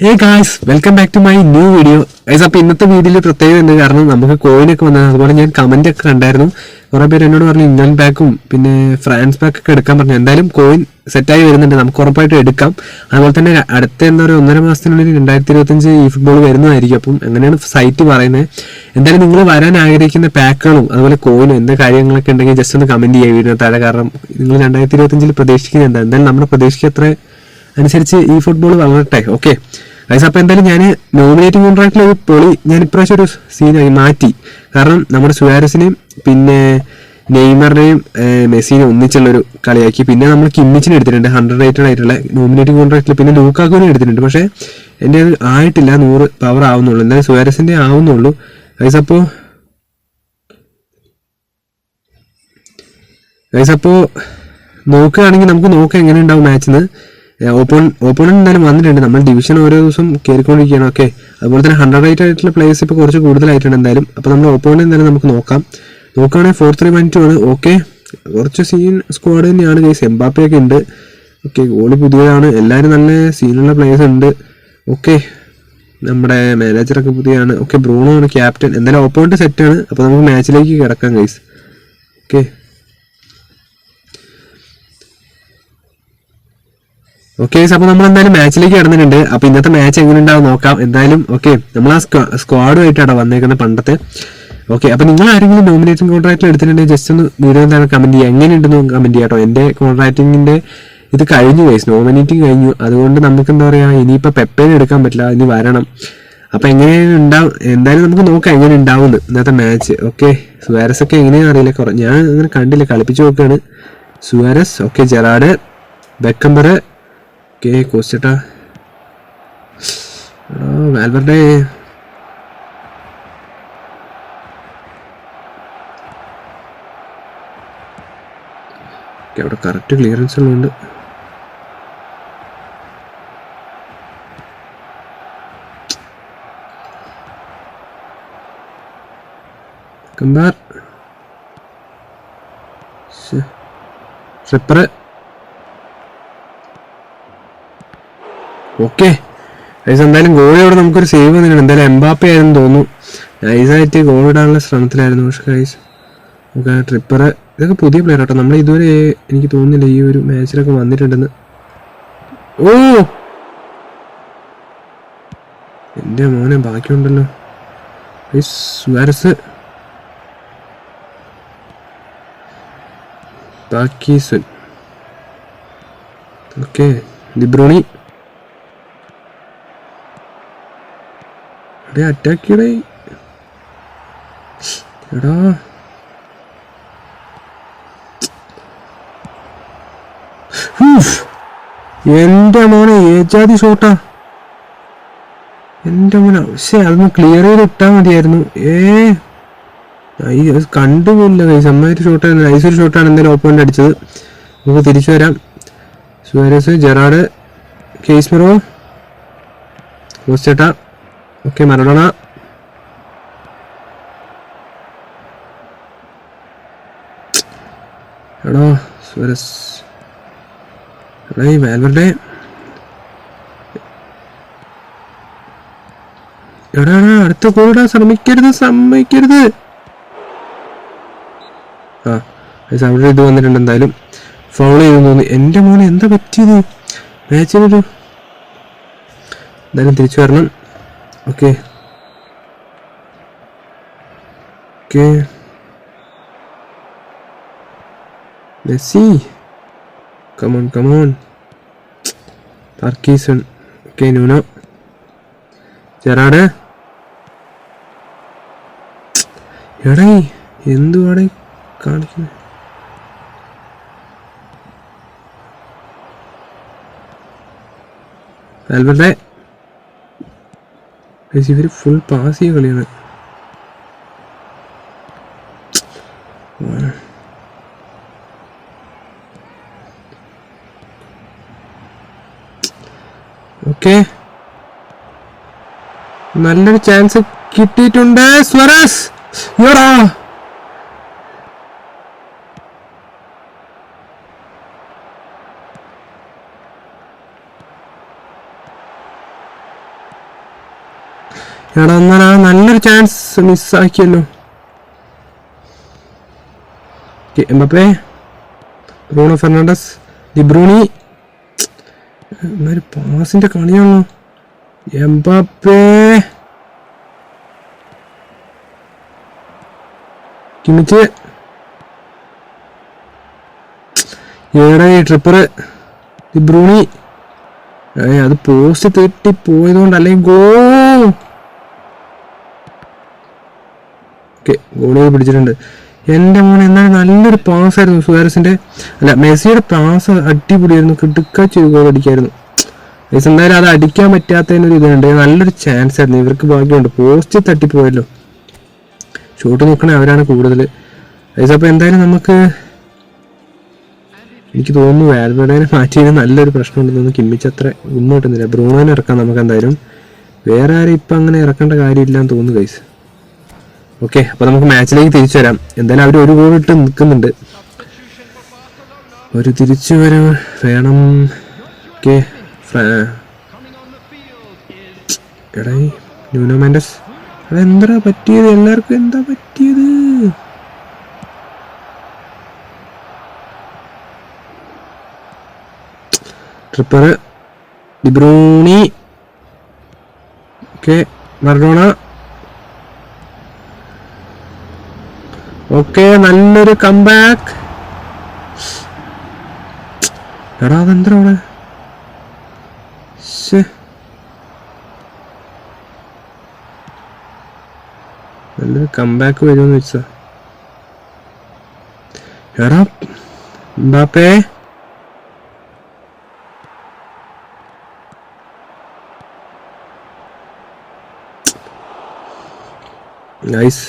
Hey guys, welcome back to my new video. Guys, അപ്പോൾ ഇന്നത്തെ വീഡിയോയിൽ പ്രത്യേകത ഉണ്ട്. കാരണം നമുക്ക് കോയിനൊക്കെ വന്നത്, അതുപോലെ ഞാൻ കമന്റ് ഒക്കെ കണ്ടായിരുന്നു. കുറേ പേര് എന്നോട് പറഞ്ഞു ഇംഗ്ലണ്ട് പാക്കും പിന്നെ ഫ്രാൻസ് പാക്കൊക്കെ എടുക്കാൻ പറഞ്ഞു. എന്തായാലും കോയിൻ സെറ്റായി വരുന്നുണ്ട്, നമുക്ക് ഉറപ്പായിട്ടും എടുക്കാം. അതുപോലെ തന്നെ അടുത്ത എന്താ പറയുക 1.5 മാസത്തിനുള്ളിൽ 2025 ഈ ഫുട്ബോൾ വരുന്നതായിരിക്കും. അപ്പം അങ്ങനെയാണ് സൈറ്റ് പറയുന്നത്. എന്തായാലും നിങ്ങൾ വരാൻ ആഗ്രഹിക്കുന്ന പാക്കുകളും അതുപോലെ കോയിനും എന്താ കാര്യങ്ങളൊക്കെ ഉണ്ടെങ്കിൽ ജസ്റ്റ് ഒന്ന് കമന്റ് ചെയ്യുക വീഡിയോ താഴെ. കാരണം നിങ്ങൾ 2025 പ്രതീക്ഷിക്കുന്നത് എന്താ, എന്തായാലും നമ്മുടെ പ്രതീക്ഷയ്ക്ക് അത്ര അനുസരിച്ച് ഈ ഫുട്ബോൾ വളരട്ടെ. ഓക്കെ ഗൈസ്, അപ്പോൾ എന്തായാലും ഞാൻ നോമിനേറ്റിംഗ് കോൺട്രാക്റ്റിൽ ഒരു പൊളി ഞാൻ ഇപ്രാവശ്യം ഒരു സീനായി മാറ്റി. കാരണം നമ്മുടെ സുവാരസിനെയും പിന്നെ നെയ്മറിനെയും മെസ്സിനെയും ഒന്നിച്ചുള്ളൊരു കളിയാക്കി. പിന്നെ നമ്മൾ കിമ്മിച്ചിനെ എടുത്തിട്ടുണ്ട് 100 റേറ്റഡ് ആയിട്ടുള്ള നോമിനേറ്റിംഗ് കോൺട്രാക്റ്റിൽ. പിന്നെ ലൂക്കാക്കോനെ എടുത്തിട്ടുണ്ട്. പക്ഷേ എൻ്റെ അത് ആയിട്ടില്ല, 100 പവർ ആവുന്നുള്ളൂ. എന്തായാലും സുവാരസിൻ്റെ ആവുന്നുള്ളൂ ഗൈസ്. അപ്പോൾ നോക്കുകയാണെങ്കിൽ നമുക്ക് നോക്കാം എങ്ങനെ ഉണ്ടാവും മാച്ചിന്ന്. ഓപ്പോണന്റ് എന്തായാലും വന്നിട്ടുണ്ട്. നമ്മൾ ഡിവിഷൻ ഓരോ ദിവസം കയറിക്കൊണ്ടിരിക്കുകയാണ്. ഓക്കെ, അതുപോലെ തന്നെ 100 റേറ്റ് ആയിട്ടുള്ള പ്ലേയേഴ്സ് ഇപ്പോൾ കുറച്ച് കൂടുതലായിട്ടുണ്ട് എന്തായാലും. അപ്പോൾ നമ്മൾ ഓപ്പോണന്റ് എന്തായാലും നമുക്ക് നോക്കുകയാണെങ്കിൽ 4-3-1-2 ആണ്. ഓക്കെ, കുറച്ച് സീൻ സ്ക്വാഡ് തന്നെയാണ് ഗൈസ്. എംബാപ്പയൊക്കെ ഉണ്ട്. ഓക്കെ, ഗോളി പുതിയതാണ്. എല്ലാവരും നല്ല സീനുള്ള പ്ലേയേഴ്സ് ഉണ്ട്. ഓക്കെ, നമ്മുടെ മാനേജറൊക്കെ പുതിയതാണ്. ഓക്കെ, ബ്രൂണോ ആണ് ക്യാപ്റ്റൻ. എന്തായാലും ഓപ്പോണന്റ് സെറ്റാണ്. അപ്പോൾ നമുക്ക് മാച്ചിലേക്ക് കിടക്കാം ഗൈസ്. ഓക്കെ, അപ്പോൾ നമ്മൾ എന്തായാലും മാച്ചിലേക്ക് കടന്നിട്ടുണ്ട്. അപ്പോൾ ഇന്നത്തെ മാച്ച് എങ്ങനെ ഉണ്ടാവും നോക്കാം എന്തായാലും. ഓക്കെ, നമ്മൾ ആ സ്ക്വാഡുമായിട്ടാണ് വന്നേക്കുന്നത് പണ്ടത്തെ. ഓക്കെ, അപ്പോൾ നിങ്ങൾ ആരെങ്കിലും നോമിനേറ്റിംഗ് കോൺട്രാക്റ്റിൽ എടുത്തിട്ടുണ്ടെങ്കിൽ ജസ്റ്റ് ഒന്ന് വീഡിയോ എന്താണ് കമന്റ് ചെയ്യുക, എങ്ങനെയുണ്ടെന്ന് കമന്റ് ചെയ്യാം കേട്ടോ. എൻ്റെ കോൺട്രാക്റ്റിങ്ങിൻ്റെ ഇത് കഴിഞ്ഞു ഗൈസ്, നോമിനേറ്റിംഗ് കഴിഞ്ഞു. അതുകൊണ്ട് നമുക്ക് എന്താ പറയുക, ഇനിയിപ്പോൾ പെപ്പേനെ എടുക്കാൻ പറ്റില്ല, ഇനി വരണം. അപ്പോൾ എങ്ങനെയാണ് ഉണ്ടാവും എന്തായാലും നമുക്ക് നോക്കാം എങ്ങനെ ഉണ്ടാവുമെന്ന് ഇന്നത്തെ മാച്ച്. ഓക്കെ, സുവാരസ് ഒക്കെ എങ്ങനെയാണെന്ന് അറിയില്ല, ഞാൻ അങ്ങനെ കണ്ടില്ല, കളിപ്പിച്ച് നോക്കുകയാണ്. Suarez, okay, Gerard, Beckenbauer, okay, കോസ്റ്റേട്ടാ, Valverde, അവിടെ കറക്റ്റ് ക്ലിയറൻസ് ഉള്ളതുകൊണ്ട് കമ്പാർ ട്രിപ്പർ. ഓക്കെ ഗൈസ്, എന്തായാലും ഗോളിയോടെ നമുക്കൊരു സേവ് വന്നിട്ടുണ്ട്. എന്തായാലും എംബാപ്പെ ആയിരുന്നു തോന്നുന്നു, നൈസായിട്ട് ഗോൾ ഇടാനുള്ള ശ്രമത്തിലായിരുന്നു. പക്ഷേ ഗൈസ്, ഓക്കെ, ട്രിപ്പർ ഇതൊക്കെ പുതിയ പ്ലെയർ കേട്ടോ. നമ്മൾ ഇതുവരെ എനിക്ക് തോന്നുന്നില്ല ഈ ഒരു മാച്ചിലൊക്കെ വന്നിട്ടുണ്ടെന്ന്. ഓ എൻ്റെ മോനെ, ബാക്കിയുണ്ടല്ലോ ഗൈസ്. സുവാരസ്, ബാക്കീസൺ, ഓക്കെ, ഡിബ്രോണി, അറ്റാക്ക് ചെയ്യടേ എടാ. എൻ്റെ മോനെ, ഏജാതി ഷോട്ടാ എൻ്റെ മോനെ. പക്ഷേ അതൊന്ന് ക്ലിയർ ചെയ്ത് ഇട്ടാൽ മതിയായിരുന്നു. കണ്ടുപോയില്ല കൈസ്, അമ്മായൊരു ഷോട്ടായിരുന്നു, നൈസൊരു ഷോട്ടാണ് എന്തായാലും ഓപ്പോണന്റ് അടിച്ചത്. നമുക്ക് തിരിച്ചു വരാം. Suarez, Gerard, Casemiro, കോസ്റ്റേട്ടാ, okay, Maradona, എടോ സുവാരസ്, എടാ ഈ വാൽവർഡേ, എടാ അടുത്ത ഗോളിടാൻ സമ്മതിക്കരുത്. അവിടെ ഇത് വന്നിട്ടുണ്ട്. എന്തായാലും ഫൗൾ ചെയ്തെന്ന് തോന്നി. എൻ്റെ മോനെ എന്താ പറ്റിയത് മാച്ചിനൊരു. എന്തായാലും തിരിച്ചു വരണം. ഓക്കെ, മെസ്സി, കമോൺ, പാർക്കീസൺ, ഓക്കെ, നൂനോ, ജെറാഡ്, എടേ എന്തുവാടെ കാണിക്കുന്നത്. ആൽബർട്ടേ, ഇവര് ഫുൾ പാസ് ചെയ്യ കളിയാണ്. ഓക്കെ, നല്ലൊരു ചാൻസ് കിട്ടിയിട്ടുണ്ട്. സുവാരസ്, യോടാ എടാ എന്നാൽ ആ നല്ലൊരു ചാൻസ് മിസ്സാക്കിയല്ലോ. Mbappe, Bruno Fernandes, De Bruyne. പാസിന്റെ കളിയാണല്ലോ. എംബപ്പേ, കിമിച്ച്, ഏടാ ട്രിപ്പർ, ഡിബ്രൂണി. അത് പോസ്റ്റ് തെറ്റി പോയതുകൊണ്ട് അല്ലെങ്കിൽ ഗോൾ പിടിച്ചിട്ടുണ്ട്. എൻ്റെ മോനെ എന്നാലും നല്ലൊരു പാസ് ആയിരുന്നു സുവാരസിന്റെ, അല്ല മെസ്സിയുടെ പാസ് അടിപൊളിയായിരുന്നു. കിടുക്കാച്ചൊരു ഗോൾ അടിക്കായിരുന്നു. എന്തായാലും അത് അടിക്കാൻ പറ്റാത്തതിനൊരു ഇതുണ്ട്. നല്ലൊരു ചാൻസ് ആയിരുന്നു. ഇവർക്ക് ഭാഗ്യമുണ്ട്, പോസ്റ്റ് തട്ടിപ്പോയല്ലോ. ഷോട്ട് നോക്കണേ അവരാണ് കൂടുതൽ. അപ്പോൾ എന്തായാലും നമുക്ക്, എനിക്ക് തോന്നുന്നു വാൽവേർഡേനെ മാറ്റിയതിന് നല്ലൊരു പ്രശ്നമുണ്ടെന്ന്. കിമ്മിച്ച് അത്ര ഒന്നും കിട്ടുന്നില്ല. ബ്രൂണോനെ ഇറക്കാം നമുക്ക് എന്തായാലും. വേറെ ആരും ഇപ്പം അങ്ങനെ ഇറക്കേണ്ട കാര്യമില്ലാന്ന് തോന്നുന്നു ഗൈസ്. ഓക്കെ, അപ്പോൾ നമുക്ക് മാച്ചിലേക്ക് തിരിച്ചു വരാം. എന്തായാലും അവർ ഒരു ഗോൾ ഇട്ട് നിൽക്കുന്നുണ്ട്. ഒരു തിരിച്ചു വരവ് വേണം. ഓക്കെ, എടാ ന്യൂനോ മെൻഡസ്, അതെന്താ പറ്റിയത്? എല്ലാവർക്കും എന്താ പറ്റിയത്? Trippier, De Bruyne, okay Maradona. Okay, നല്ലൊരു കംബാക്ക്. എടാ അതെന്താ അവിടെ? നല്ലൊരു കംബാക്ക് വരുമെന്ന് വെച്ചാ. എടാ എംബാപ്പേ, നൈസ്.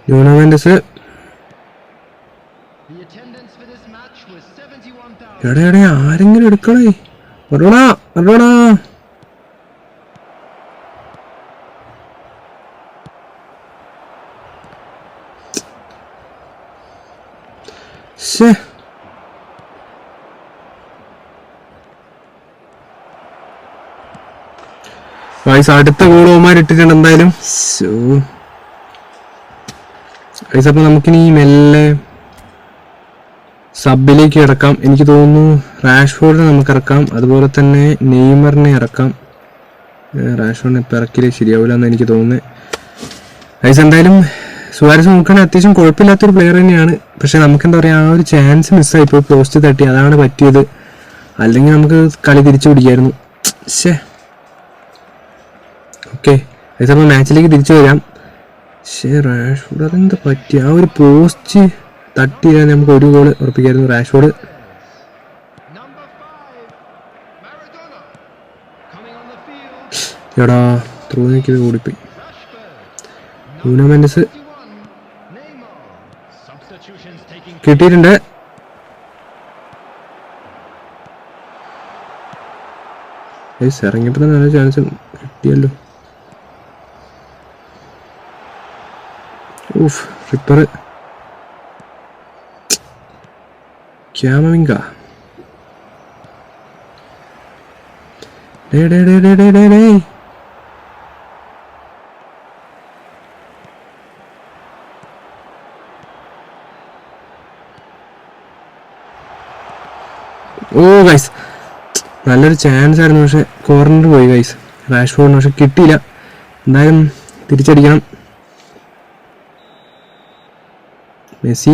ന്യൂനോ മെൻഡസ്, എടേ ആരെങ്കിലും എടുക്കണേ. Maradona, Maradona. ശ്ശേ, അടുത്ത ഗോളുമാർ ഇട്ടിട്ടുണ്ട് എന്തായാലും. അപ്പോൾ നമുക്കിനി മെല്ലെ സബിലേക്ക് ഇറക്കാം. എനിക്ക് തോന്നുന്നു റാഷ്ഫോർഡിനെ നമുക്ക് ഇറക്കാം, അതുപോലെ തന്നെ നെയ്മറിനെ ഇറക്കാം. റാഷ്ഫോർഡിനെ ഇപ്പം ഇറക്കില്ലേ ശരിയാവില്ല എന്ന് എനിക്ക് തോന്നുന്നത്. എന്തായാലും സുവാരസ് നോക്കുകയാണെങ്കിൽ അത്യാവശ്യം കുഴപ്പമില്ലാത്തൊരു പ്ലെയർ തന്നെയാണ്. പക്ഷെ നമുക്ക് എന്താ പറയുക, ആ ഒരു ചാൻസ് മിസ്സായിപ്പോൾ, പോസ്റ്റ് തട്ടി, അതാണ് പറ്റിയത്. അല്ലെങ്കിൽ നമുക്ക് കളി തിരിച്ചു പിടിക്കായിരുന്നു. ശേ, ഓക്കെ അപ്പോൾ മാച്ചിലേക്ക് തിരിച്ചു വരാം. റാഷ്ഫോർഡ് അതെന്താ പറ്റി? ആ ഒരു പോസ്റ്റ് തട്ടിയാൽ നമുക്ക് ഒരു ഗോൾ ഉറപ്പിക്കായിരുന്നു. റാഷ്ഫോർഡ്, എടാ ത്രൂനിക്കത് ഓടിപ്പോയി. ന്യൂനോ മെൻഡസ് കിട്ടിയിട്ടുണ്ട്. ഇറങ്ങിയപ്പോൾ നല്ല ചാൻസ് കിട്ടിയല്ലോ. ഊഫ്, റിപ്പർ, ക്യാമവിങ്ക. ഓ ഗൈസ്, നല്ലൊരു ചാൻസ് ആയിരുന്നു, പക്ഷെ കോർണർ പോയി ഗൈസ്. റാഷ്ഫോർഡിന് പക്ഷെ കിട്ടിയില്ല. എന്തായാലും തിരിച്ചടിക്കണം. മെസ്സി,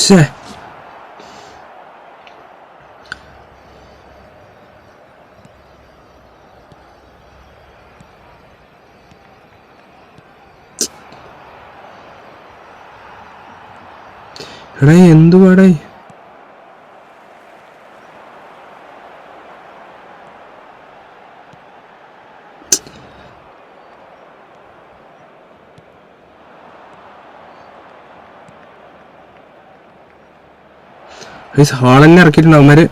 ശ്ശേ, എടാ എന്തുവാടേ? ഗൈസ് ഹാളന്നെ ഇറക്കിയിട്ടുണ്ട് അവന്മാര്.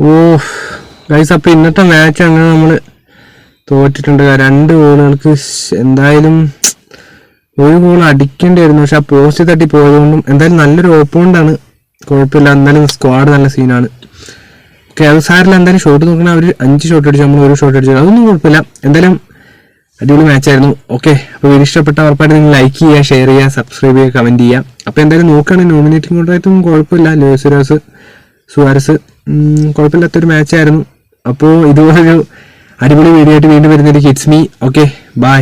ഓ ഗൈസ് അപ്പോൾ ഇന്നത്തെ മാച്ച് അങ്ങനെ നമ്മൾ തോറ്റിട്ടുണ്ട്. 2 ഗോളുകൾക്ക് എന്തായാലും ഒരു ഗോൾ അടിക്കേണ്ടിയായിരുന്നു. പക്ഷെ ആ പോസ്റ്റ് തട്ടി പോയതുകൊണ്ടും എന്തായാലും നല്ലൊരു ഓപ്പോണ്ടാണ്, കുഴപ്പമില്ല. എന്തായാലും സ്ക്വാഡ് നല്ല സീനാണ്. ഓക്കെ, അത് സാറില്ല. എന്തായാലും ഷോട്ട് നോക്കണേ അവർ 5 ഷോട്ട് അടിച്ചു, നമ്മൾ 1 ഷോട്ട് അടിച്ചു. അതൊന്നും കുഴപ്പമില്ല. എന്തായാലും അടിപൊളി മാച്ചായിരുന്നു. ഓക്കെ, അപ്പോൾ വീഡിയോ ഇഷ്ടപ്പെട്ട ഉറപ്പായിട്ട് നിങ്ങൾ ലൈക്ക് ചെയ്യുക, ഷെയർ ചെയ്യുക, സബ്സ്ക്രൈബ് ചെയ്യുക, കമൻറ്റ് ചെയ്യുക. അപ്പോൾ എന്തായാലും നോക്കുകയാണെങ്കിൽ നോമിനേറ്റിംഗ് കൊണ്ടായിട്ടും കുഴപ്പമില്ല. ലൂയിസ് സുവാരസ് കുഴപ്പമില്ലാത്തൊരു മാച്ചായിരുന്നു. അപ്പോൾ ഇതുപോലൊരു അടിപൊളി വീഡിയോ ആയിട്ട് വീണ്ടും വരുന്നതിലേക്ക് ഇറ്റ്സ് മീ. Okay, by.